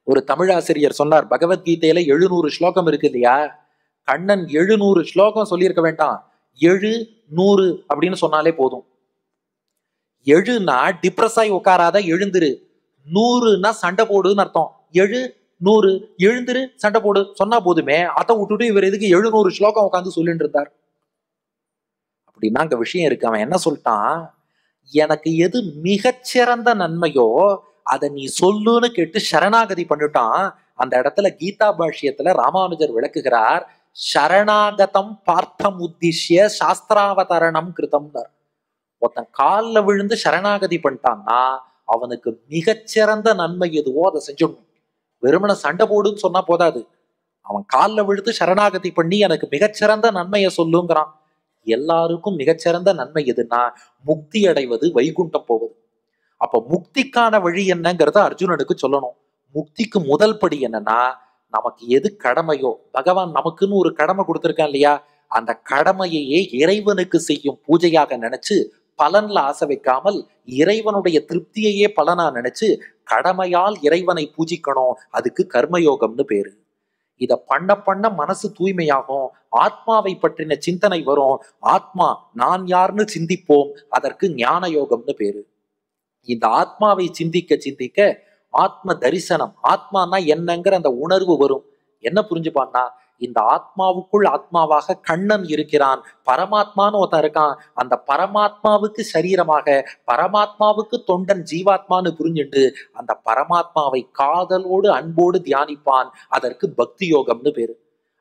ஒரு தமிழாசிரியர் சொன்னார், பகவத்கீதையில 700 ஸ்லோகம் இருக்கு இல்லையா, கண்ணன் 700 ஸ்லோகம் சொல்லியிருக்க வேண்டாம், 700 அப்படின்னு சொன்னாலே போதும். 7னா டிப்ரஸ் ஆகி உட்காராத, எழுந்துரு. 100னா சண்டை போடுன்னு அர்த்தம். 700 எழுந்துரு, சண்டை போடு சொன்னா போதுமே. அதை விட்டுட்டு இவர் எதுக்கு 700 ஸ்லோகம் உட்காந்து சொல்லிட்டு இருந்தார்? அப்படின்னா அங்க விஷயம் இருக்கு. அவன் என்ன சொல்லிட்டான், எனக்கு எது மிகச்சிறந்த நன்மையோ அதை நீ சொல்லுன்னு கேட்டு சரணாகதி பண்ணிட்டான். அந்த இடத்துல கீதா பாஷ்யத்துல ராமானுஜர் விளக்குகிறார், சரணாகதம் பார்த்தம் உத்திஷ்ய சாஸ்திராவதரணம் கிருதம்னார். ஒருத்தன் காலில் விழுந்து சரணாகதி பண்ணிட்டான்னா அவனுக்கு மிகச்சிறந்த நன்மை எதுவோ அதை செஞ்சிடணும். வெறுமனை சண்டை போடுன்னு சொன்னா போதாது, அவன் காலில் விழுந்து சரணாகதி பண்ணி எனக்கு மிகச்சிறந்த நன்மையை சொல்லுங்கிறான். எல்லாருக்கும் மிகச்சிறந்த நன்மை எதுன்னா முக்தி அடைவது, வைகுண்டம் போவது. அப்ப முக்திக்கான வழி என்னங்கிறத அர்ஜுனனுக்கு சொல்லணும். முக்திக்கு முதல் படி என்னன்னா, நமக்கு எது கடமையோ, பகவான் நமக்குன்னு ஒரு கடமை கொடுத்திருக்கான் இல்லையா, அந்த கடமையையே இறைவனுக்கு செய்யும் பூஜையாக நினைச்சு பலன்ல ஆசை வைக்காமல் இறைவனுடைய திருப்தியையே பலனா நினைச்சு கடமையால் இறைவனை பூஜிக்கணும். அதுக்கு கர்மயோகம்னு பேரு. இத பண்ண பண்ண மனசு தூய்மையாகும், ஆத்மாவை பற்றின சிந்தனை வரும். ஆத்மா நான் யாருன்னு சிந்திப்போம், அதற்கு ஞான யோகம்னு பேரு. இந்த ஆத்மாவை சிந்திக்க சிந்திக்க ஆத்ம தரிசனம், ஆத்மானா என்னங்கிற அந்த உணர்வு வரும். என்ன புரிஞ்சுப்பான்னா, இந்த ஆத்மாவுக்குள் ஆத்மாவாக கண்ணன் இருக்கிறான், பரமாத்மான்னு ஒருத்தன் இருக்கான். அந்த பரமாத்மாவுக்கு சரீரமாக பரமாத்மாவுக்கு தொண்டன் ஜீவாத்மான்னு புரிஞ்சுட்டு அந்த பரமாத்மாவை காதலோடு அன்போடு தியானிப்பான். அதற்கு பக்தி யோகம்னு பேரு.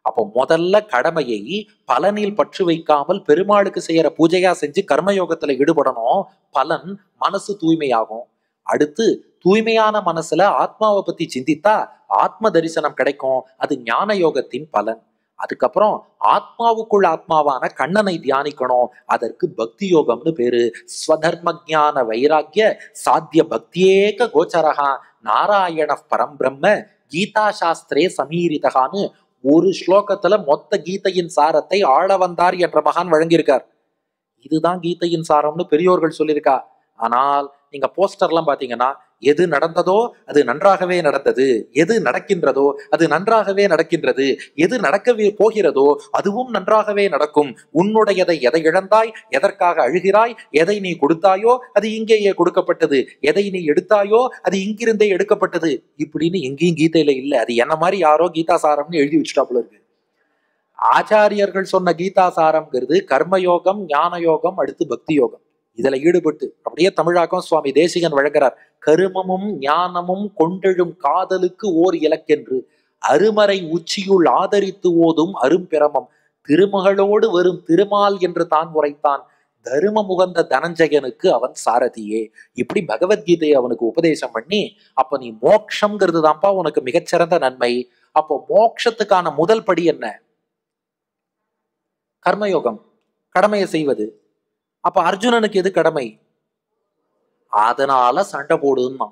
அப்போ முதல்ல கடமையை பலனில் பற்று வைக்காமல் பெருமாளுக்கு செய்யற பூஜையா செஞ்சு கர்மயோகத்துல ஈடுபடணும். பலன் மனசு தூய்மையாகும். அடுத்து தூய்மையான மனசுல ஆத்மாவை பத்தி சிந்தித்தா ஆத்ம தரிசனம் கிடைக்கும், அது ஞான யோகத்தின் பலன். அதுக்கப்புறம் ஆத்மாவுக்குள் ஆத்மாவான கண்ணனை தியானிக்கணும், அதற்கு பக்தி யோகம்னு பேரு. ஸ்வதர்ம ஞான வைராக்கிய சாத்திய பக்தியேக கோச்சரகா நாராயண பரம் பிரம்ம கீதா சாஸ்திரே சமீரிதகான்னு ஒரு ஸ்லோகத்துல மொத்த கீதையின் சாரத்தை ஆள வந்தார் என்ற மகான் வழங்கியிருக்கார். இதுதான் கீதையின் சாரம்னு பெரியோர்கள் சொல்லியிருக்கா. ஆனால் நீங்க போஸ்டர்லாம் பாத்தீங்கன்னா, எது நடந்ததோ அது நன்றாகவே நடந்தது, எது நடக்கின்றதோ அது நன்றாகவே நடக்கின்றது, எது நடக்கவே போகிறதோ அதுவும் நன்றாகவே நடக்கும், உன்னுடையதை எதை இழந்தாய், எதற்காக அழுகிறாய், எதை நீ கொடுத்தாயோ அது இங்கேயே கொடுக்கப்பட்டது, எதை நீ எடுத்தாயோ அது இங்கிருந்தே எடுக்கப்பட்டது, இப்படின்னு எங்கேயும் கீதையில இல்ல. அது என்ன மாதிரி யாரோ கீதா சாரம்னு எழுதி வச்சுட்டாப்புல இருக்கு. ஆச்சாரியர்கள் சொன்ன கீதா சாரம்ங்கிறது கர்மயோகம், ஞான யோகம், அடுத்து பக்தி யோகம். இதுல ஈடுபட்டு அப்படியே தமிழாக்கம் சுவாமி தேசிகன் வழங்குறார். கருமமும் ஞானமும் கொண்டெழும் காதலுக்கு ஓர் இலக்கென்று அருமறை உச்சியுள் ஆதரித்து ஓதும் அரும்பிரமம் திருமகளோடு வரும் திருமால் என்று தான் உரைத்தான், தரும முகந்த தனஞ்சயனுக்கு அவன் சாரதியே. இப்படி பகவத்கீதையை அவனுக்கு உபதேசம் பண்ணி, அப்ப நீ மோட்சம்ங்கிறது தான்ப்பா உனக்கு மிகச்சிறந்த நன்மை. அப்போ மோட்சத்துக்கான முதல் படி என்ன? கர்மயோகம், கடமையை செய்வது. அப்ப அர்ஜுனனுக்கு எது கடமை? அதனால சண்டை போடுன்னா.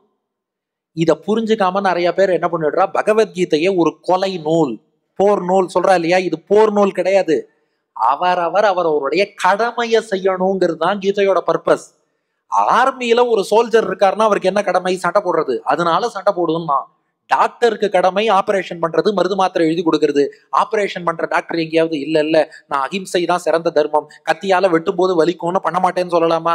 இத புரிஞ்சுக்காம நிறைய பேர் என்ன பண்ணிடுறா, பகவத்கீதையை ஒரு கொலை நூல், போர் நூல் சொல்றா இல்லையா, இது போர் நூல் கிடையாது. அவருடைய கடமையை செய்யணுங்கிறது தான் கீதையோட பர்பஸ். ஆர்மியில ஒரு சோல்ஜர் இருக்காருன்னா அவருக்கு என்ன கடமை? சண்டை போடுறது. அதனால சண்டை போடுன்னா. டாக்டருக்கு கடமை ஆபரேஷன் பண்றது, மருந்து மாத்திரை எழுதி கொடுக்கறது. ஆபரேஷன் பண்ற டாக்டர் எங்கேயாவது இல்ல இல்ல நான் அகிம்சை தான் சிறந்த தர்மம், கத்தியால வெட்டும் போது வலிக்கும்னு பண்ண மாட்டேன்னு சொல்லலாமா?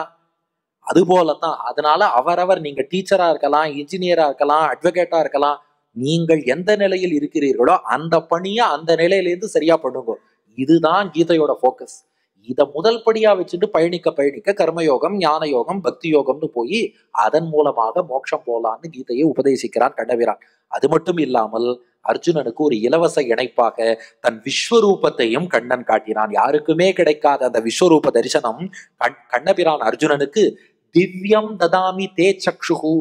அது போலதான். அதனால அவரவர், நீங்க டீச்சரா இருக்கலாம், இன்ஜினியரா இருக்கலாம், அட்வொகேட்டா இருக்கலாம், நீங்கள் எந்த நிலையில் இருக்கிறீர்களோ அந்த பணியை அந்த நிலையிலேருந்து சரியா பண்ணுங்க. இதுதான் கீதையோட போக்கஸ். இத முதல் படியா வச்சுட்டு பயணிக்க பயணிக்க கர்மயோகம், ஞான யோகம், பக்தி யோகம்னு போய் அதன் மூலமாக மோட்சம் போலான்னு கீதையை உபதேசிக்கிறான் கண்ணபிரான். அது மட்டும் இல்லாமல் அர்ஜுனனுக்கு ஒரு இலவச இணைப்பாக தன் விஸ்வரூபத்தையும் கண்ணன் காட்டினான். யாருக்குமே கிடைக்காத அந்த விஸ்வரூப தரிசனம் கண்ணபிரான் அர்ஜுனனுக்கு திவ்யம் ததாமி தே சக்ஷுகு,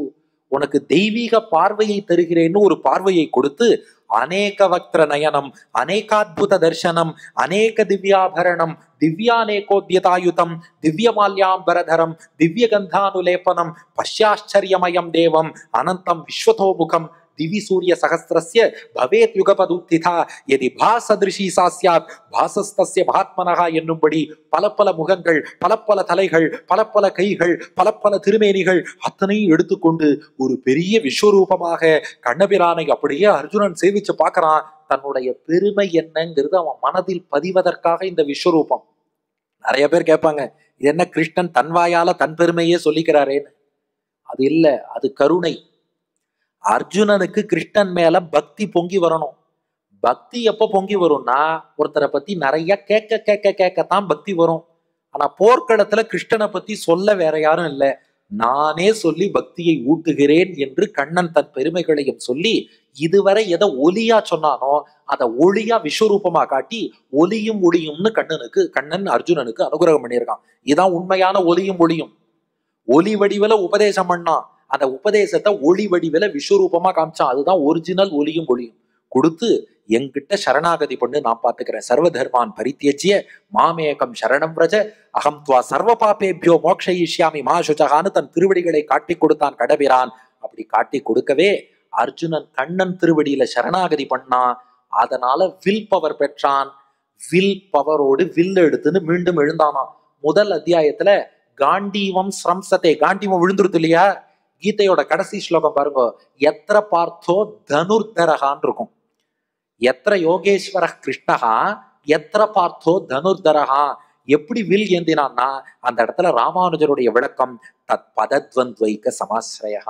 உனக்கு தெய்வீக பார்வையை தருகிறேன்னு ஒரு பார்வையை கொடுத்து, அநேக வக்திர நயனம், அநேகாத்புத தர்சனம், அநேக திவ்யாபரணம், திவ்யானேகோத்யதாயுதம், திவ்யமால்யாம்பரதரம், திவ்ய கந்தானுலேபனம், பஷ்யாச்சரியமயம் தேவம், அனந்தம் விஸ்வதோமுகம், திவி சூரிய சகஸ்திரஸ்ய பவேத் யுகபதுத்திதா யதி பாசதிருஷி சாஸ்யாத் பாசஸ்தஸ்ய மகாத்மனஹா என்னும்படி பல பல முகங்கள், பல பல தலைகள், பல பல கைகள், பல பல திருமேனிகள் அத்தனையும் எடுத்துக்கொண்டு ஒரு பெரிய விஸ்வரூபமாக கண்ணபிரானை அப்படியே அர்ஜுனன் சேவிச்சு பார்க்கறான். தன்னுடைய பெருமை என்னங்கிறது அவன் மனதில் பதிவதற்காக இந்த விஸ்வரூபம். நிறைய பேர் கேட்பாங்க, என்ன கிருஷ்ணன் தன் வாயால தன் பெருமையே சொல்லிக்கிறாரேன்னு. அது இல்ல, அது கருணை. அர்ஜுனனுக்கு கிருஷ்ணன் மேல பக்தி பொங்கி வரணும். பக்தி எப்ப பொங்கி வரும்னா ஒருத்தரை பத்தி நிறைய கேட்க கேட்க கேட்கத்தான் பக்தி வரும். ஆனா போர்க்களத்துல கிருஷ்ணனை பத்தி சொல்ல வேற யாரும் இல்ல, நானே சொல்லி பக்தியை ஊட்டுகிறேன் என்று கண்ணன் தன் பெருமைகளையும் சொல்லி இதுவரை எதை ஒலியா சொன்னானோ அதை ஒளியா விஸ்வரூபமா காட்டி ஒலியும் ஒளியும்னு கண்ணன் அர்ஜுனனுக்கு அனுகிரகம் பண்ணியிருக்கான். இதுதான் உண்மையான ஒலியும் ஒளியும். ஒலி வடிவில உபதேசம் பண்ணான், அந்த உபதேசத்தை ஒளி வடிவில விஸ்வரூபமா காமிச்சான். அதுதான் ஒரிஜினல் ஒலியும் ஒளியும். கொடுத்து என்கிட்ட சரணாகதி பண்ணு, நான் பாத்துக்கிறேன். சர்வ தர்மான் பரித்தியஜ்ய மாமேகம் சரணம் விரஜ அகம் துவா சர்வ பாபேபியோ மோக்ஷயிஷ்யாமி மா சுஜகான்னு தன் திருவடிகளை காட்டி கொடுத்தான் கடபிரான். அப்படி காட்டி கொடுக்கவே அர்ஜுனன் கண்ணன் திருவடியில சரணாகதி பண்ணான். அதனால வில் பவர் பெற்றான். வில் பவரோடு வில் எடுத்துன்னு மீண்டும் எழுந்தானான். முதல் அத்தியாயத்துல காண்டீவம் ஸ்ரம்சதே, காண்டீவம் விழுந்துருது இல்லையா? கீதையோட கடைசி ஸ்லோகம் பாருங்க, எத்திர பார்த்தோ தனுர்தரகான் இருக்கும். எத்திர யோகேஸ்வர கிருஷ்ணகா எத்திர பார்த்தோ தனுர்தரகா. எப்படி வில் ஏந்தினான்னா அந்த இடத்துல ராமானுஜருடைய விளக்கம் தத் பதத்வந்த்வைக சமாஸ்ரயா.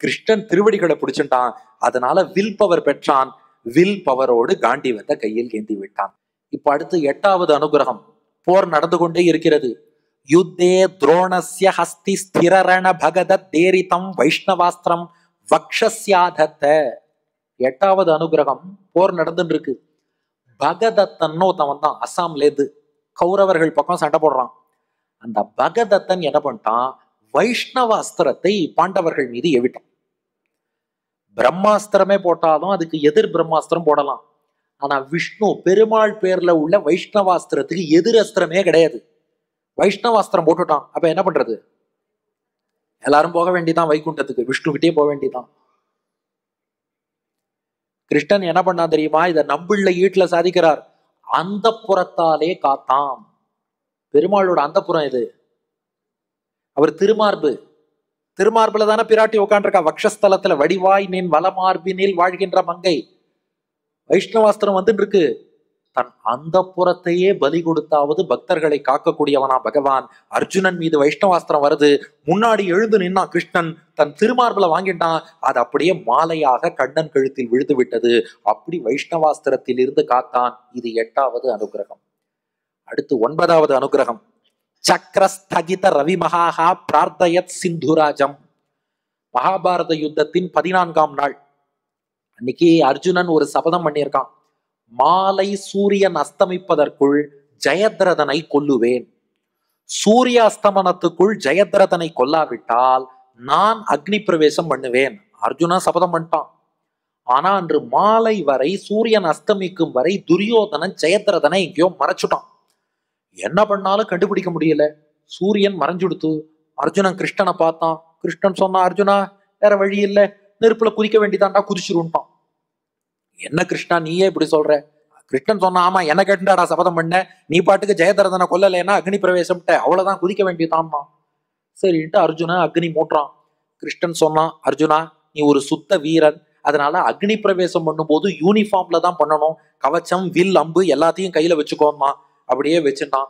கிருஷ்ணன் திருவடிகளை பிடிச்சுட்டான், அதனால வில் பவர் பெற்றான். வில் பவரோடு காண்டீவத்தை கையில் ஏந்தி விட்டான். இப்ப அடுத்து 8வது அனுகிரகம். போர் நடந்து கொண்டே இருக்கிறது. யுத்தே துரோணஸ்ய ஹஸ்தி ஸ்திரரண பகதத் தேரிதம் வைஷ்ணவாஸ்திரம் வக்ஷஸ்யாதத்த. 8வது அனுகிரகம். போர் நடந்துட்டு இருக்கு. பகதத்தன் ஒருத்தவன் தான் அசாம்ல இருந்து கௌரவர்கள் பக்கம் சண்டை போடுறான். அந்த பகதத்தன் என்ன பண்ணிட்டான், வைஷ்ணவாஸ்திரத்தை பாண்டவர்கள் மீது ஏவிட்டான். பிரம்மாஸ்திரமே போட்டாலும் அதுக்கு எதிர் பிரம்மாஸ்திரம் போடலாம். ஆனா விஷ்ணு பெருமாள் பேர்ல உள்ள வைஷ்ணவாஸ்திரத்துக்கு எதிர் அஸ்திரமே கிடையாது. வைஷ்ணவாஸ்திரம் போட்டுட்டான். அப்ப என்ன பண்றது? எல்லாரும் போக வேண்டியதான் வைகுண்டத்துக்கு, விஷ்ணுகிட்டே போக வேண்டியதான். கிருஷ்ணன் என்ன பண்ணா தெரியுமா? இதை நம்பிள்ள ஈட்டுல சாதிக்கிறார். அந்த புறத்தாலே காத்தான். பெருமாளோட அந்த புறம் இது. அவர் திருமார்பு, திருமார்புல தானே பிராட்டி உட்காந்துருக்கா. வக்ஷஸ்தலத்துல வடிவாய் நின் வலமார்பினில் வாழ்கின்ற மங்கை. வைஷ்ணவாஸ்திரம் வந்துட்டு இருக்கு. தன் அந்த புறத்தையே பலி கொடுத்தாவது பக்தர்களை காக்கக்கூடியவனா பகவான். அர்ஜுனன் மீது வைஷ்ணவாஸ்திரம் வருது. முன்னாடி எழுந்து நின்னா கிருஷ்ணன் தன் திருமார்புல வாங்கிட்டான். அது அப்படியே மாலையாக கண்ணன் கழுத்தில் விழுந்து விட்டது. அப்படி வைஷ்ணவாஸ்திரத்தில் இருந்து காத்தான். இது 8வது அனுகிரகம். அடுத்து 9வது அனுகிரகம். சக்கரஸ்தகித ரவி மகாஹா பிரார்த்தயத் சிந்துராஜம். மகாபாரத யுத்தத்தின் 14ஆம் நாள் அன்னைக்கு அர்ஜுனன் ஒரு சபதம் பண்ணியிருக்கான். மாலை சூரியன் அஸ்தமிப்பதற்குள் ஜெயத்ரதனை கொல்லுவேன். சூரிய அஸ்தமனத்துக்குள் ஜெயத்ரதனை கொல்லாவிட்டால் நான் அக்னி பிரவேசம் பண்ணுவேன். அர்ஜுனன் சபதம் பண்ணிட்டான். ஆனா அன்று மாலை வரை, சூரியன் அஸ்தமிக்கும் வரை துரியோதனன் ஜெயத்ரதனை எங்கேயோ மறைச்சுட்டான். என்ன பண்ணாலும் கண்டுபிடிக்க முடியல. சூரியன் மறைஞ்சுடுத்து. அர்ஜுனன் கிருஷ்ணனை பார்த்தான். கிருஷ்ணன் சொன்னா, அர்ஜுனா வேற வழி இல்லை, நெருப்புல குதிக்க வேண்டியதான்டா, குதிச்சிருன்ட்டான். என்ன கிருஷ்ணா நீயே இப்படி சொல்ற? கிருஷ்ணன் சொன்னா, ஆமா என்ன கேட்டுடாடா சபதம் பண்ண, நீ பாட்டுக்கு ஜெயதரதனை கொல்லலைன்னா அக்னி பிரவேசம்ட்ட, அவ்வளவுதான், குதிக்க வேண்டியதான்னா. சரின்ட்டு அர்ஜுனன் அக்னி மூட்டுறான். கிருஷ்ணன் சொன்னான், அர்ஜுனா நீ ஒரு சுத்த வீரன், அதனால அக்னி பிரவேசம் பண்ணும்போது யூனிஃபார்ம்ல தான் பண்ணணும். கவச்சம், வில், அம்பு எல்லாத்தையும் கையில வச்சுக்கோமா. அப்படியே வச்சுட்டான்.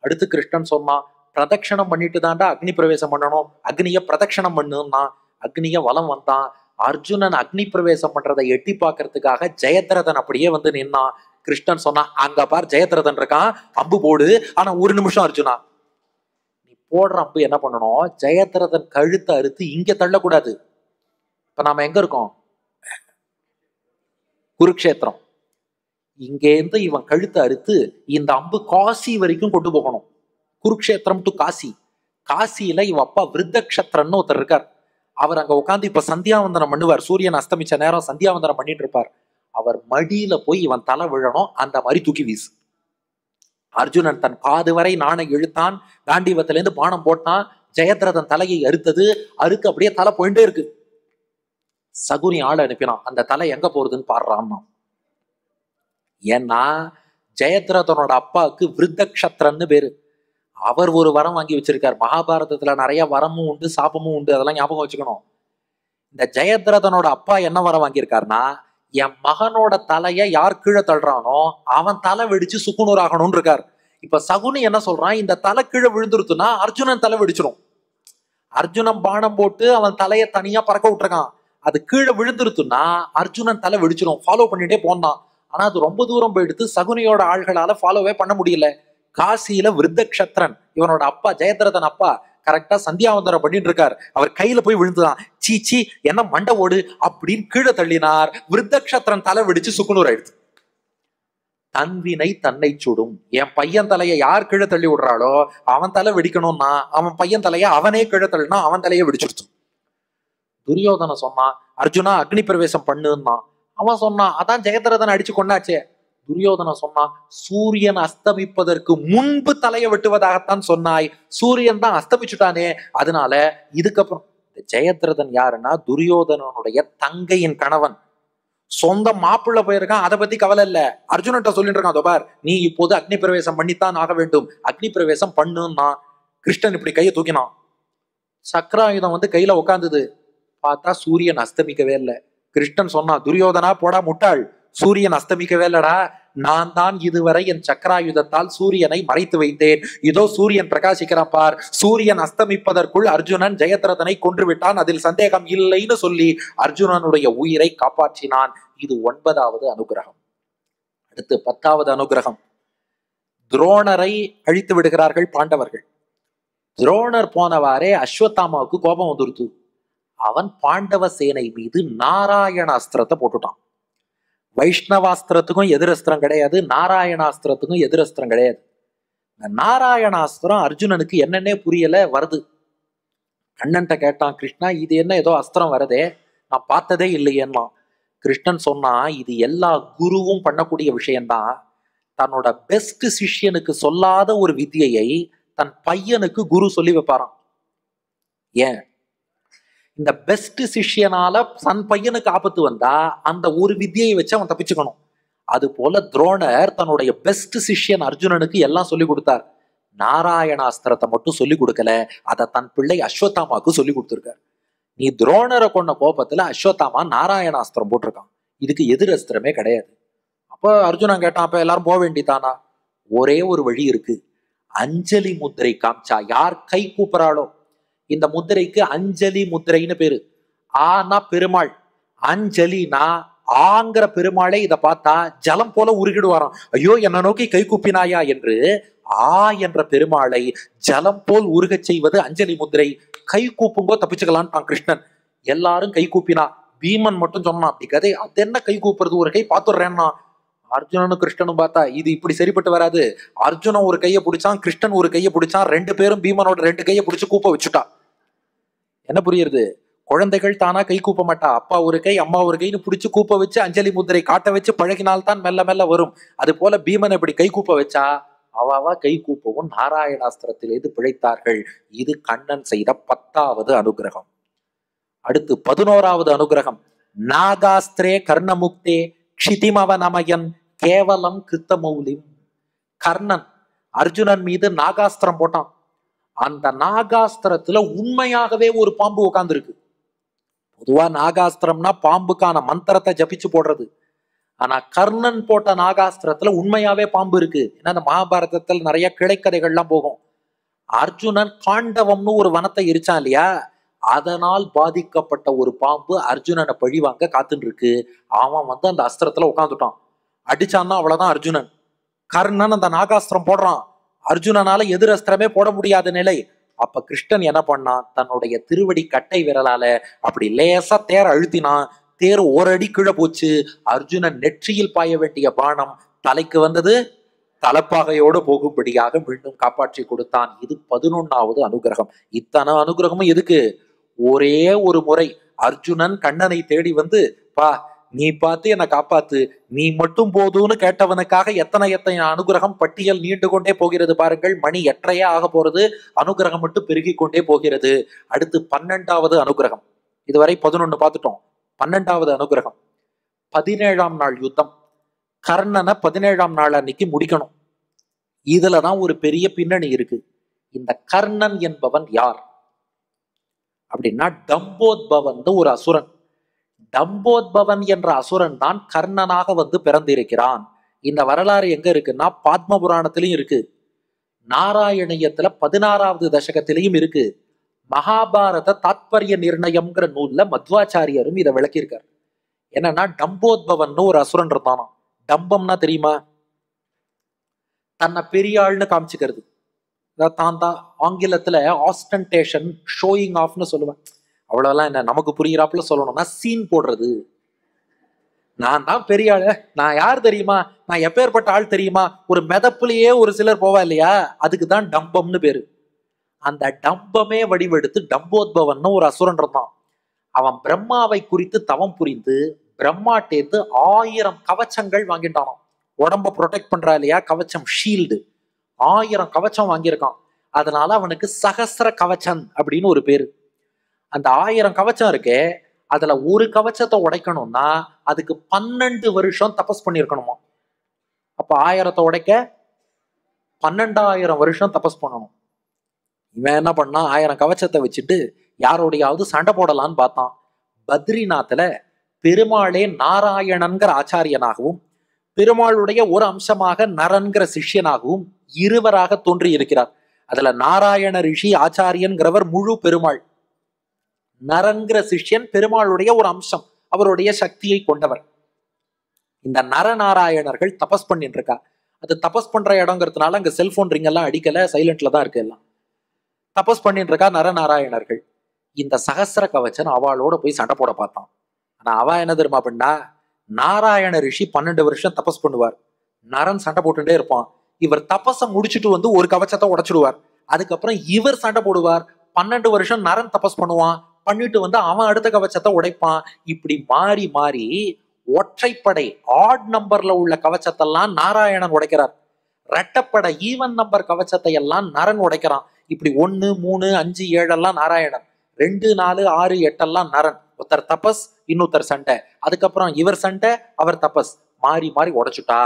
அடுத்து கிருஷ்ணன் சொன்னான், பிரதட்சணம் பண்ணிட்டு தாண்டா அக்னி பிரவேசம் பண்ணணும், அக்னிய பிரதட்சணம் பண்ணுன்னா. அக்னிய வலம் வந்தான். அர்ஜுனன் அக்னி பிரவேசம் பண்றதை எட்டி பார்க்கறதுக்காக ஜெயத்ரதன் அப்படியே வந்து நின்னான். கிருஷ்ணன் சொன்னா, அங்க பார் ஜெயத்ரதன் இருக்கான், அம்பு போடு. ஆனா ஒரு நிமிஷம் அர்ஜுனா, நீ போடுற அம்பு என்ன பண்ணணும், ஜெயத்ரதன் கழுத்தை அறுத்து இங்க தள்ளக்கூடாது. இப்ப நாம எங்க இருக்கோம்? குருக்ஷேத்திரம். இங்கேருந்து இவன் கழுத்தை அறுத்து இந்த அம்பு காசி வரைக்கும் கொண்டு போகணும். குருக்ஷேத்திரம் டு காசி. காசியில இவன் அப்பா விருத்தக்ஷத்ரன்னு ஒருத்தர் இருக்கார். அவர் அங்க உட்காந்து இப்ப சந்தியாவந்தனம் பண்ணுவார். சூரியன் அஸ்தமிச்ச நேரம் சந்தியாவந்தனம் பண்ணிட்டு இருப்பார். அவர் மடியில போய் இவன் தலை விழணும், அந்த மாதிரி தூக்கி வீசு. அர்ஜுனன் தன் காது வரை நாணை இழுத்தான். காண்டீவத்துல இருந்து பானம் போட்டான். ஜெயத்ரதன் தலையை அறுத்தது. அறுத்து அப்படியே தலை போயிட்டே இருக்கு. சகுனி ஆள் அனுப்பினான், அந்த தலை எங்க போறதுன்னு பாடுறான்னா. ஏன்னா ஜெயத்ரதனோட அப்பாவுக்கு விருத்தக்ஷத்திரன்னு பேரு. அவர் ஒரு வரம் வாங்கி வச்சிருக்கார். மகாபாரதத்துல நிறைய வரமும் உண்டு, சாபமும் உண்டு, அதெல்லாம் ஞாபகம் வச்சுக்கணும். இந்த ஜெயத்ரதனோட அப்பா என்ன வரம் வாங்கியிருக்காருன்னா, என் மகனோட தலைய யார் கீழே தள்ளுறானோ அவன் தலை வெடிச்சு சுக்குநூறு ஆகணும்னு இருக்காரு. இப்ப சகுனி என்ன சொல்றான், இந்த தலை கீழே விழுந்துருத்துனா அர்ஜுனன் தலை வெடிச்சிடும். அர்ஜுனன் பானம் போட்டு அவன் தலைய தனியா பறக்க விட்டுருக்கான். அது கீழே விழுந்துருத்துனா அர்ஜுனன் தலை வெடிச்சிடும். ஃபாலோ பண்ணிட்டே போனான். ஆனா அது ரொம்ப தூரம் போயிடுத்து. சகுனியோட ஆள்களால ஃபாலோவே பண்ண முடியல. காசியில விருத்தக்ஷத்திரன் இவனோட அப்பா, ஜெயத்ரதன் அப்பா கரெக்டா சந்தியாவந்தனம் பண்ணிட்டு இருக்கார். அவர் கையில போய் விழுந்துதான். சீச்சி என்ன மண்டை ஓடு அப்படின்னு கீழே தள்ளினார். விருத்தக்ஷத்திரன் தலை வெடிச்சு சுக்குநூறு ஆயிடுச்சு. தன்வினை தன்னை சுடும். என் பையன் தலையை யார் கீழே தள்ளி விடுறாளோ அவன் தலை வெடிக்கணும்னா அவன் பையன் தலைய அவனே கீழே தள்ளினா அவன் தலையை வெடிச்சிருச்சு. துரியோதன சொன்னான், அர்ஜுனா அக்னி பிரவேசம் பண்ணுன்னா. அவன் சொன்னான், அதான் ஜெயத்ரதன் அடிச்சு கொண்டாச்சே. துரியோதன சொன்னான், சூரியன் அஸ்தமிப்பதற்கு முன்பு தலையை வெட்டுவதாகத்தான் சொன்னாய், சூரியன் தான் அஸ்தமிச்சுட்டானே, அதனால இதுக்கப்புறம். ஜெயத்ரதன் யாருன்னா துரியோதனனுடைய தங்கையின் கணவன். சொந்த மாப்பிள்ள போயிருக்கான், அதை பத்தி கவலை இல்ல. அர்ஜுனன்ட்ட சொல்லிட்டு இருக்கான், தோபார் நீ இப்போது அக்னி பிரவேசம் பண்ணித்தான் ஆக வேண்டும், அக்னி பிரவேசம் பண்ணுன்னா. கிருஷ்ணன் இப்படி கையை தூக்கினான். சக்கராயுதம் வந்து கையில உட்காந்துது. பார்த்தா சூரியன் அஸ்தமிக்கவே இல்லை. கிருஷ்ணன் சொன்னான், துரியோதனா போடா முட்டாள், சூரியன் அஸ்தமிக்கவே இல்லடா, நான் தான் இதுவரை என் சக்கராயுதத்தால் சூரியனை மறைத்து வைத்தேன். இதோ சூரியன் பிரகாசிக்கிறான் பார். சூரியன் அஸ்தமிப்பதற்குள் அர்ஜுனன் ஜெயத்ரதனை கொன்று விட்டான், அதில் சந்தேகம் இல்லைன்னு சொல்லி அர்ஜுனனுடைய உயிரை காப்பாற்றினான். இது 9வது அனுகிரகம். அடுத்து 10வது அனுகிரகம். துரோணரை அழித்து விடுகிறார்கள் பாண்டவர்கள். துரோணர் போனவாறே அஸ்வத்தாமாவுக்கு கோபம் வந்துருச்சு. அவன் பாண்டவ சேனை மீது நாராயணாஸ்திரத்தை போட்டுட்டான். வைஷ்ணவாஸ்திரத்துக்கும் எதிரஸ்திரம் கிடையாது, நாராயணாஸ்திரத்துக்கும் எதிரஸ்திரம் கிடையாது. நாராயணாஸ்திரம் அர்ஜுனனுக்கு என்னன்னே புரியல, வருது. கண்ணன்ட்ட கேட்டான், கிருஷ்ணா இது என்ன ஏதோ அஸ்திரம் வருதே, நான் பார்த்ததே இல்லையேன்னா. கிருஷ்ணன் சொன்னா, இது எல்லா குருவும் பண்ணக்கூடிய விஷயம்தான். தன்னோட பெஸ்ட் சிஷ்யனுக்கு சொல்லாத ஒரு வித்தியை தன் பையனுக்கு குரு சொல்லி வைப்பாராம். ஏன்? இந்த பெஸ்ட் சிஷ்யனால தன் பையனுக்கு ஆபத்து வந்தா அந்த ஒரு வித்தியை வச்சு அவன் தப்பிச்சுக்கணும். அது போல துரோணர் தன்னுடைய பெஸ்ட் சிஷ்யன் அர்ஜுனனுக்கு எல்லாம் சொல்லி கொடுத்தார். நாராயணாஸ்திரத்தை மட்டும் சொல்லி கொடுக்கல, அதை தன் பிள்ளை அஸ்வத்தாமாவுக்கு சொல்லி கொடுத்துருக்கார். நீ துரோணரை கொண்ட கோபத்துல அஸ்வத்தாமா நாராயணாஸ்திரம் போட்டிருக்கான். இதுக்கு எதிர் அஸ்திரமே கிடையாது. அப்ப அர்ஜுனன் கேட்டான், அப்ப எல்லாரும் போக வேண்டிதானா? ஒரே ஒரு வழி இருக்கு. அஞ்சலி முத்திரை காமிச்சா, யார் கை கூப்பிடறாளோ, இந்த முத்திரைக்கு அஞ்சலி முத்திரைன்னு பேரு. ஆனா பெருமாள், அஞ்சலினா ஆங்கிற பெருமாளை இதை பார்த்தா ஜலம் போல உருகிடுவாராம். ஐயோ என்ன நோக்கி கை கூப்பினாயா என்று ஆ என்ற பெருமாளை ஜலம் போல் உருகச் செய்வது அஞ்சலி முத்திரை. கை கூப்புங்கோ தப்பிச்சுக்கலான்னு கிருஷ்ணன். எல்லாரும் கை கூப்பினா. பீமன் மட்டும் சொன்னான், அப்படி கதை அது என்ன கை கூப்புறது, ஒரு கை பார்த்துடுறேன்னா. அர்ஜுனனும் கிருஷ்ணனும் பார்த்தா இது இப்படி சரிப்பட்டு வராது. அர்ஜுனன் ஒரு கையை பிடிச்சான், கிருஷ்ணன் ஒரு கையை பிடிச்சான், 2 பேரும் பீமனோட 2 கையை பிடிச்சு கூப்ப வச்சுட்டா. என்ன புரியுது? குழந்தைகள் தானா கை கூப்ப மாட்டா. அப்பா ஒரு கை அம்மா ஒரு கைன்னு பிடிச்சு கூப்ப வச்சு அஞ்சலி முத்திரை காட்ட வச்சு பழகினால்தான் மெல்ல மெல்ல வரும். அது போல பீமன் இப்படி கை கூப்ப வச்சா அவாவா கை கூப்பவும் நாராயணாஸ்திரத்திலிருந்து பிழைத்தார்கள். இது கண்ணன் செய்த 10வது அனுகிரகம். அடுத்து 11வது அனுகிரகம். நாகாஸ்திரே கர்ணமுக்தே க்ஷிதிமவனமயன் கேவலம் கிருத்தமௌலிம். கர்ணன் அர்ஜுனன் மீது நாகாஸ்திரம் போட்டான். அந்த நாகாஸ்திரத்துல உண்மையாகவே ஒரு பாம்பு உட்கார்ந்து இருக்கு. பொதுவா நாகாஸ்திரம்னா பாம்புக்கான மந்திரத்தை ஜபிச்சு போடுறது. ஆனா கர்ணன் போட்ட நாகாஸ்திரத்துல உண்மையாவே பாம்பு இருக்கு. ஏன்னா அந்த மகாபாரதத்துல நிறைய கிளைக்கதைகள்லாம் போகும். அர்ஜுனன் காண்டவம்னு ஒரு வனத்தை எரிச்சான் இல்லையா, அதனால் பாதிக்கப்பட்ட ஒரு பாம்பு அர்ஜுனனை பழிவாங்க காத்துட்டு இருக்கு. அவன் அந்த அஸ்திரத்துல உட்காந்துட்டான். அடிச்சான்னா அவ்வளவுதான் அர்ஜுனன். கர்ணன் அந்த நாகாஸ்திரம் போடுறான். அர்ஜுனனால எதிர் அஸ்திரமே போட முடியாத நிலை. அப்ப கிருஷ்ணன் என்ன பண்ணான், தன்னுடைய திருவடி கட்டை விரலால அப்படி லேசா தேர் அழுத்தினான். தேர் ஓரடி கீழே போச்சு. அர்ஜுனன் நெற்றியில் பாய வேண்டிய பானம் தலைக்கு வந்தது. தலப்பாகையோடு போகும்படியாக மீண்டும் காப்பாற்றி கொடுத்தான். இது 11வது அனுகிரகம். இத்தனை அனுகிரகமும் எதுக்கு? ஒரே ஒரு முறை அர்ஜுனன் கண்ணனை தேடி வந்து, பா நீ பார்த்து என்னை காப்பாத்து, நீ மட்டும் போதும்னு கேட்டவனுக்காக எத்தனை எத்தனை அனுகிரகம் பட்டியல் நீண்டு கொண்டே போகிறது பாருங்கள். மணி 8:30 ஆக போறது. அனுகிரகம் மட்டும் பெருகி கொண்டே போகிறது. அடுத்து 12வது அனுகிரகம். இதுவரை 11 பார்த்துட்டோம். 12வது அனுகிரகம். 17ஆம் நாள் யுத்தம். கர்ணனை 17ஆம் நாள் அன்னைக்கு முடிக்கணும். இதுலதான் ஒரு பெரிய பின்னணி இருக்கு. இந்த கர்ணன் என்பவன் யார் அப்படின்னா டம்போத்பவன் ஒரு அசுரன். டம்போத்பவன் என்ற அசுரன் தான் கர்ணனாக வந்து பிறந்திருக்கிறான். இந்த வரலாறு எங்க இருக்குன்னா பாத்ம புராணத்திலையும் இருக்கு, நாராயணியத்துல 16வது தசகத்திலையும் இருக்கு, மகாபாரத தாத்பரிய நிர்ணயம்ங்கிற நூல்ல மத்வாச்சாரியரும் இதை விளக்கியிருக்கார். என்னன்னா டம்போத்பவன் ஒரு அசுரன் இருந்தானா. டம்பம்னா தெரியுமா? தன்னை பெரிய ஆள்னு காமிச்சுக்கிறது. தான் தான் ஆங்கிலத்துல ஆஸ்டன்டேஷன், ஷோயிங் ஆஃப்னு சொல்லுவேன். அவ்வளவுலாம் என்ன, நமக்கு புரிகிறாப்புல சொல்லணும்னா சீன் போடுறது. நான் தான் பெரிய ஆளு, நான் யார் தெரியுமா, நான் எப்பேற்பட்ட ஆள் தெரியுமா, ஒரு மெதப்புலயே ஒரு சிலர் போவா இல்லையா, அதுக்கு தான் டம்பம்னு பேரு. அந்த டம்பமே வடிவெடுத்து டம்போத்பவன் ஒரு அசுரன் இருந்தான். அவன் பிரம்மாவை குறித்து தவம் புரிந்து பிரம்மாட்டேந்து 1000 கவச்சங்கள் வாங்கிட்டானான். உடம்ப ப்ரொடெக்ட் பண்றா இல்லையா கவச்சம், ஷீல்டு, 1000 கவச்சம் வாங்கியிருக்கான். அதனால அவனுக்கு சகஸ்ர கவச்சன் அப்படின்னு ஒரு பேரு. அந்த 1000 கவச்சம் இருக்கே, அதுல ஒரு கவச்சத்தை உடைக்கணும்னா அதுக்கு 12 வருஷம் தபஸ் பண்ணிருக்கணுமா. அப்ப 1000 உடைக்க 12,000 வருஷம் தபஸ் பண்ணணும். இவன் என்ன பண்ணா, 1000 கவச்சத்தை வச்சுட்டு யாரோடையாவது சண்டை போடலான்னு பார்த்தான். பத்ரிநாத்ல பெருமாளே நாராயணன்கிற ஆச்சாரியனாகவும் பெருமாளுடைய ஒரு அம்சமாக நரன்கிற சிஷ்யனாகவும் இருவராக தோன்றி இருக்கிறார். அதுல நாராயண ரிஷி ஆச்சாரியன்கிறவர் முழு பெருமாள், நரன்கிற சிஷ்யன் பெருமாளுடைய ஒரு அம்சம், அவருடைய சக்தியை கொண்டவர். இந்த நரநாராயணர்கள் தபஸ் பண்ணிட்டு இருக்கா. அது தபஸ் பண்ற இடங்கிறதுனால அங்க செல்போன் ரிங் எல்லாம் அடிக்கல, சைலண்ட்ல தான் இருக்கு எல்லாம். தபஸ் பண்ணிட்டு இருக்கா நரநாராயணர்கள். இந்த சகஸ்ர கவச்சன் அவளோட போய் சண்டை போட பார்த்தான். ஆனா அவ என்ன தெரியுமா பண்ணா, நாராயண ரிஷி 12 வருஷம் தபஸ் பண்ணுவார், நரன் சண்டை போட்டுட்டே இருப்பான். இவர் தபஸை முடிச்சுட்டு வந்து ஒரு கவச்சத்தை உடைச்சிடுவார். அதுக்கப்புறம் இவர் சண்டை போடுவார். 12 வருஷம் நரன் தபஸ் பண்ணுவான், பண்ணிட்டு வந்து அவன் அடுத்த கவச்சத்தை உடைப்பான். இப்படி மாறி மாறி ஒற்றைப்படை ஆட் நம்பர்ல உள்ள கவச்சத்தெல்லாம் நாராயணன் உடைக்கிறார். ரெட்டப்படை ஈவன் நம்பர் கவச்சத்தை எல்லாம் நரன் உடைக்கிறான். இப்படி 1, 3, 5, 7 எல்லாம் நாராயணன், 2, 4, 6, 8 எல்லாம் நரன். ஒருத்தர் தபஸ், இன்னொருத்தர் சண்டை, அதுக்கப்புறம் இவர் சண்டை, அவர் தபஸ், மாறி மாறி உடைச்சுட்டா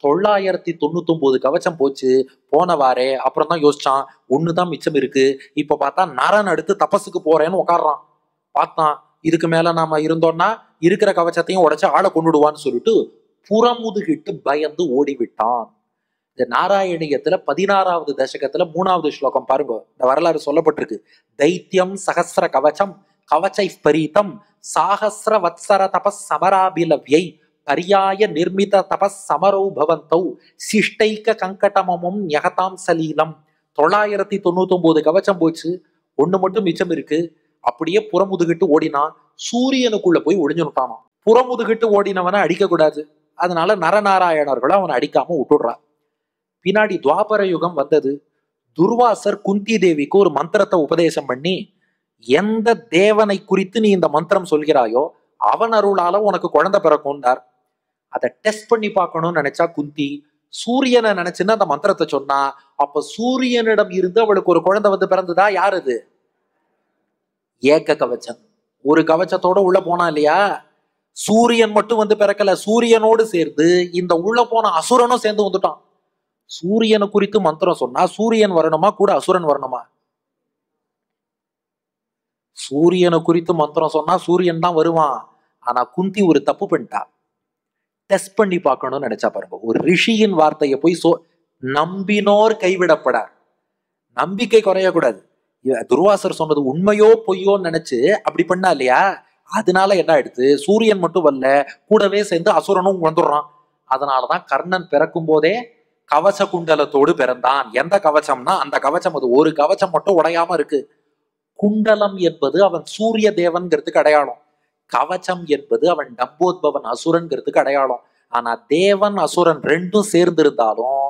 999 கவச்சம் போச்சு. போன வாரே அப்புறம் தான் யோசிச்சான், ஒண்ணுதான் மிச்சம் இருக்கு. இப்ப பார்த்தா நரன் அடுத்து தபஸுக்கு போறேன்னு உட்காடுறான். பார்த்தான், இதுக்கு மேல நாம இருந்தோம்னா இருக்கிற கவச்சத்தையும் உடைச்சு ஆளை கொண்டுடுவான்னு சொல்லிட்டு புறமுதுகிட்டு பயந்து ஓடிவிட்டான். இந்த நாராயணியத்துல 16வது தசகத்துல 3வது ஸ்லோகம் பாருங்க, இந்த வரலாறு சொல்லப்பட்டிருக்கு. தைத்தியம் சகஸ்ர கவச்சம் கவச்சை பரீதம் சாகஸ்ர வத்சர தபஸ் சமராபிலவ்யை பரியாய நிர்மித தபஸ் சமரௌ பவந்தௌ சிஷ்டைக்க கங்கடமமும் ஞகதாம் சலீலம். 999 கவச்சம் போச்சு, ஒண்ணு மட்டும் மிச்சம் இருக்கு. அப்படியே புறமுதுகிட்டு ஓடினான், சூரியனுக்குள்ள போய் ஒளிஞ்சுட்டானான். புறமுதுகிட்டு ஓடினவனை அடிக்க கூடாது, அதனால நரநாராயணர்களும் அவனை அடிக்காம விட்டுடுறான். பின்னாடி துவாபர யுகம் வந்தது. துர்வாசர் குந்தி தேவிக்கு ஒரு மந்திரத்தை உபதேசம் பண்ணி, எந்த தேவனை குறித்து நீ இந்த மந்திரம் சொல்கிறாயோ அவன் அருளால உனக்கு குழந்தை பிறக்கும்னார். அதை டெஸ்ட் பண்ணி பார்க்கணும்னு நினைச்சா குந்தி சூரியனை நினைச்சுன்னு அந்த மந்திரத்தை சொன்னா, அப்ப சூரியனிடம் இருந்து அவளுக்கு ஒரு குழந்தை வந்து பிறந்ததா. யார் அது? ஏக கவச்சம். ஒரு கவச்சத்தோட உள்ள போனா இல்லையா, சூரியன் மட்டும் வந்து பிறக்கல, சூரியனோடு சேர்ந்து இந்த உள்ள போன அசுரனும் சேர்ந்து வந்துட்டான். சூரியனை குறித்து மந்திரம் சொன்னா சூரியன் வரணுமா, கூட அசுரன் வரணுமா? சூரியனை குறித்து மந்திரம் சொன்னா சூரியன் தான் வருவான். ஆனா குந்தி ஒரு தப்பு பண்ணிட்டா, டெஸ்ட் பண்ணி பார்க்கணும்னு நினைச்சா பாருங்க. ஒரு ரிஷியின் வார்த்தையை போய் நம்பினோர் கைவிடப்படார். நம்பிக்கை குறையக்கூடாது. துர்வாசர் சொன்னது உண்மையோ பொய்யோன்னு நினைச்சு அப்படி பண்ணா இல்லையா, அதனால என்ன ஆயிடுச்சு, சூரியன் மட்டும் வரல, கூடவே சேர்ந்து அசுரனும் வந்துடுறான். அதனாலதான் கர்ணன் பிறக்கும் போதே கவச குண்டலத்தோடு பிறந்தான். எந்த கவச்சம்னா அந்த கவச்சம், அது ஒரு கவச்சம் மட்டும் உடையாம இருக்கு. குண்டலம் என்பது அவன் சூரிய தேவன்கிறதுக்கு அடையாளம், கவச்சம் என்பது அவன் டம்போத்பவன் அசுரன்கிறதுக்கு அடையாளம். ஆனா தேவன் அசுரன் ரெண்டும் சேர்ந்து இருந்தாலும்,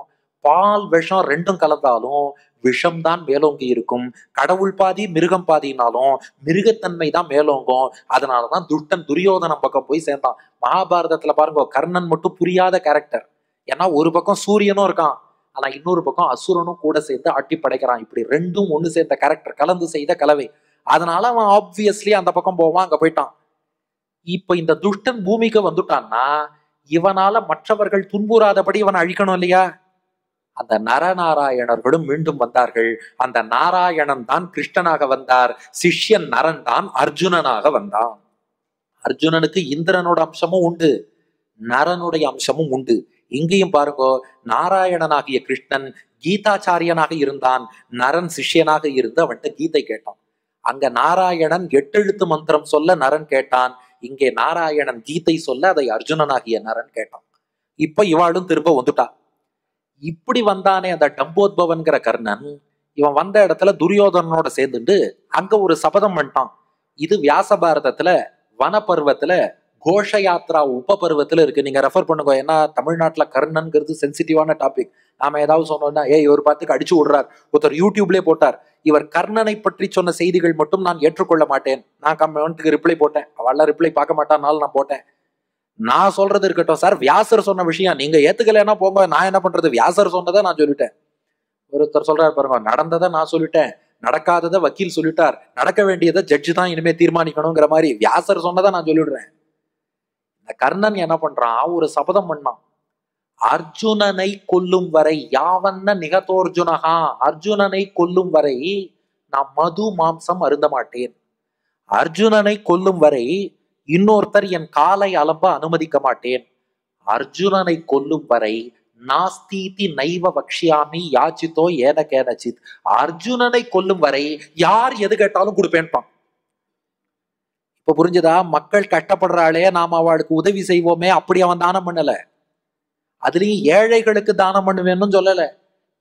பால் விஷம் ரெண்டும் கலந்தாலும் விஷம்தான் மேலோங்கி இருக்கும். கடவுள் பாதி மிருகம் பாதினாலும் மிருகத்தன்மை தான் மேலோங்கும். அதனாலதான் துஷ்டன் துரியோதனம் பக்கம் போய் சேர்ந்தான். மகாபாரதத்துல பாருங்க, கர்ணன் மட்டும் புரியாத கேரக்டர். ஏன்னா ஒரு பக்கம் சூரியனும் இருக்கான், ஆனா இன்னொரு பக்கம் அசுரனும் கூட சேர்ந்து ஆட்டி படைக்கிறான். இப்படி ரெண்டும் ஒண்ணு சேர்ந்த கேரக்டர், கலந்து செய்த கலவை. அதனால அவன் ஆப்வியஸ்லி அந்த பக்கம் போவான், அங்க போயிட்டான். இப்ப இந்த துஷ்டன் பூமிக்கு வந்துட்டான்னா இவனால மற்றவர்கள் துன்புறாதபடி இவனை அழிக்கணும் இல்லையா? அந்த நரநாராயணர்களும் மீண்டும் வந்தார்கள். அந்த நாராயணன் தான் கிருஷ்ணனாக வந்தார். சிஷ்யன் நரன் தான் அர்ஜுனனாக வந்தான். அர்ஜுனனுக்கு இந்திரனோட அம்சமும் உண்டு, நரனுடைய அம்சமும் உண்டு. இங்கேயும் பாருங்க, நாராயணனாகிய கிருஷ்ணன் கீதாச்சாரியனாக இருந்தான். நரன் சிஷ்யனாக இருந்து அவன்கிட்ட கீதை கேட்டான். அங்க நாராயணன் 8 எழுத்து மந்திரம் சொல்ல நரன் கேட்டான். இங்கே நாராயணன் கீதை சொல்ல அதை அர்ஜுனனாகிய நரன் கேட்டான். இப்ப இவாளும் திரும்ப வந்துட்டா. இப்படி வந்தானே அந்த டம்போத்பவன்கிற கர்ணன், இவன் வந்த இடத்துல துரியோதனனோட சேர்ந்துட்டு அங்க ஒரு சபதம் பண்ணிட்டான். இது வியாச பாரதத்துல வனப்பருவத்துல கோஷ யாத்ரா உப பருவத்துல இருக்கு. நீங்க ரெஃபர் பண்ணுங்க. ஏன்னா தமிழ்நாட்டுல கர்ணன்கிறது சென்சிட்டிவான டாபிக். நாம ஏதாவது சொன்னோம்னா இவர் பார்த்துக்கு அடிச்சு விடுறார். ஒருத்தர் யூடியூப்லயே போட்டார், இவர் கர்ணனை பற்றி சொன்ன செய்திகள் மட்டும் நான் ஏற்றுக்கொள்ள மாட்டேன். நான் கமெண்ட்டுக்கு ரிப்ளை போட்டேன். அவள்லாம் ரிப்ளை பார்க்க மாட்டான்னாலும் நான் போட்டேன். நான் சொல்றது இருக்கட்டும் சார், வியாசர் சொன்ன விஷயம் நீங்க ஏத்துக்கலைன்னா போங்க, நான் என்ன பண்றது? வியாசர் சொன்னதை நான் சொல்லிட்டேன். ஒருத்தர் சொல்றாரு பாருங்க, நடந்ததை நான் சொல்லிட்டேன், நடக்காததை வக்கீல் சொல்லிட்டார், நடக்க வேண்டியதை ஜட்ஜு தான் இனிமே தீர்மானிக்கணுங்கிற மாதிரி வியாசர் சொன்னதை நான் சொல்லிடுறேன். இந்த கர்ணன் என்ன பண்றான், ஒரு சபதம் பண்ணான். அர்ஜுனனை கொல்லும் வரை, யாவன்ன நிகதோர்ஜுனகா, அர்ஜுனனை கொல்லும் வரை நான் மது மாம்சம் அருந்த மாட்டேன். அர்ஜுனனை கொல்லும் வரை இன்னொருத்தர் என் காலை அலம்ப அனுமதிக்க மாட்டேன். அர்ஜுனனை கொல்லும் வரை நாஸ்தீதி நைவ வக்ஷியாமி யாச்சித்தோ ஏன கேனச்சித். அர்ஜுனனை கொல்லும் வரை யார் எது கேட்டாலும் கொடுப்பேன்பான். இப்ப புரிஞ்சுதா? மக்கள் கஷ்டப்படுறாளே, நாம அவளுக்கு உதவி செய்வோமே, அப்படி அவன் தானம் பண்ணல. அதுலயும் ஏழைகளுக்கு தானம் பண்ணுவேன்னு சொல்லல,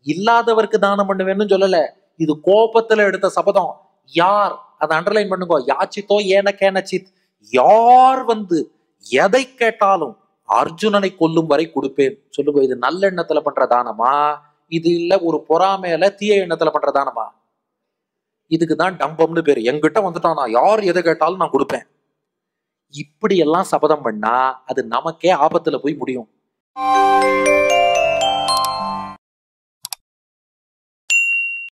இல்லாதவருக்கு தானம் பண்ணுவேன்னு சொல்லல. இது கோபத்துல எடுத்த சபதம். யார், அதை அண்டர்லைன் பண்ணுங்க, யாச்சித்தோ ஏன கேனச்சித், யார் வந்து எதை கேட்டாலும் அர்ஜுனனை கொல்லும் வரை கொடுப்பேன். சொல்லுங்க, இது நல்ல எண்ணத்துல பண்ற தானமா? இது இல்ல ஒரு பொறாமையில தீய எண்ணத்துல பண்ற தானமா? இதுக்குதான் டம்பம்னு பேரு. என்கிட்ட வந்துட்டானா யார் எதை கேட்டாலும் நான் கொடுப்பேன். இப்படி எல்லாம் சபதம் பண்ணா அது நமக்கே ஆபத்துல போய் முடியும்.